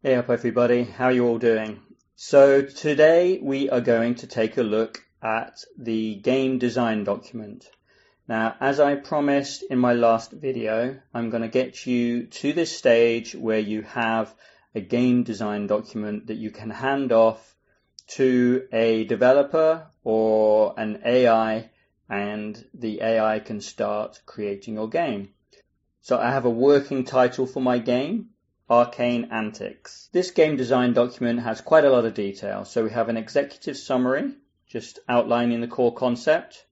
Hey up everybody, how are you all doing? So today we are going to take a look at the game design document. Now, as I promised in my last video, I'm going to get you to this stage where you have a game design document that you can hand off to a developer or an AI, and the AI can start creating your game. So I have a working title for my game: Arcane Antics. This game design document has quite a lot of detail. So we have an executive summary, just outlining the core concept.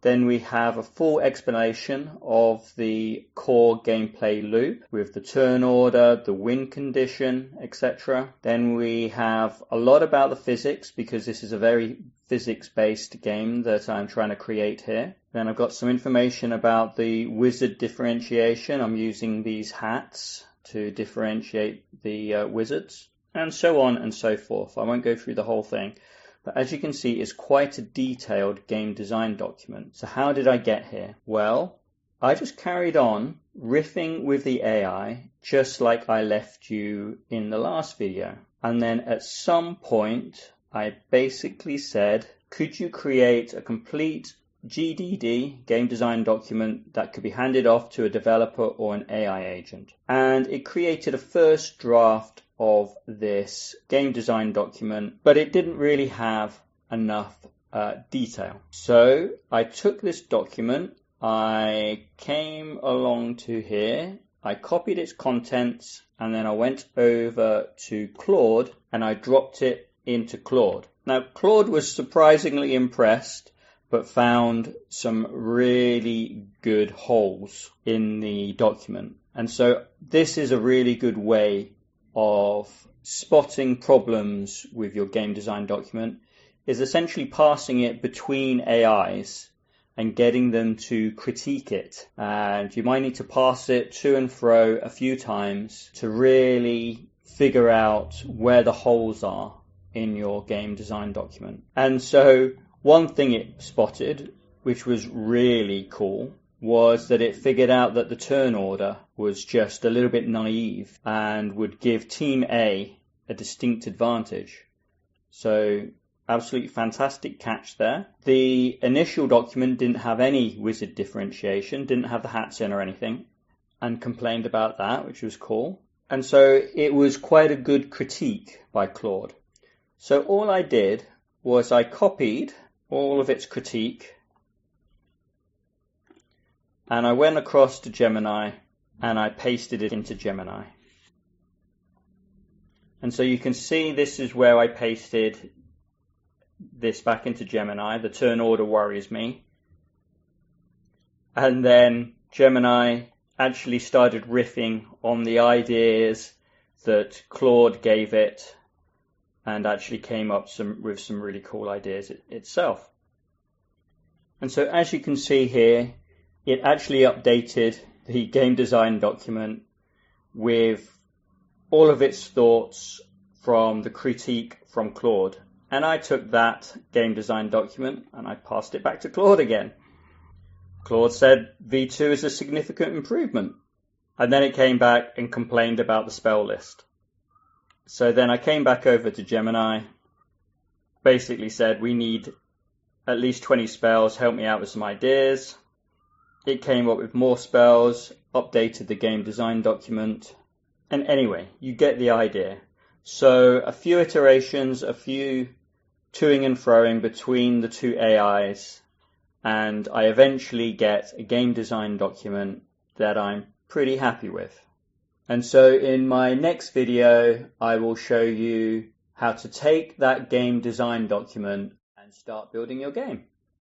Then we have a full explanation of the core gameplay loop with the turn order, the win condition, etc. Then we have a lot about the physics, because this is a very physics-based game that I'm trying to create here. Then I've got some information about the wizard differentiation. I'm using these hats to differentiate the wizards, and so on and so forth. I won't go through the whole thing, but as you can see, it's quite a detailed game design document. So how did I get here? Well, I just carried on riffing with the AI, just like I left you in the last video. And then at some point, I basically said, could you create a complete GDD, game design document, that could be handed off to a developer or an AI agent? And it created a first draft of this game design document, but it didn't really have enough detail. So I took this document, I came along to here, I copied its contents, and then I went over to Claude and I dropped it into Claude. Now, Claude was surprisingly impressed, but found some really good holes in the document. And so this is a really good way of spotting problems with your game design document, is essentially passing it between AIs and getting them to critique it. And you might need to pass it to and fro a few times to really figure out where the holes are in your game design document. And so one thing it spotted, which was really cool, was that it figured out that the turn order was just a little bit naive and would give Team A a distinct advantage. So absolutely fantastic catch there. The initial document didn't have any wizard differentiation, didn't have the hats in or anything, and complained about that, which was cool. And so it was quite a good critique by Claude. So all I did was I copied all of its critique, and I went across to Gemini and I pasted it into Gemini. And so you can see this is where I pasted this back into Gemini. The turn order worries me. And then Gemini actually started riffing on the ideas that Claude gave it, and actually came up with some really cool ideas itself. And so as you can see here, it actually updated the game design document with all of its thoughts from the critique from Claude. And I took that game design document and I passed it back to Claude again. Claude said V2 is a significant improvement. And then it came back and complained about the spell list. So then I came back over to Gemini, basically said, we need at least 20 spells, help me out with some ideas. It came up with more spells, updated the game design document. And anyway, you get the idea. So a few iterations, a few toing and froing between the two AIs, and I eventually get a game design document that I'm pretty happy with. And so in my next video, I will show you how to take that game design document and start building your game.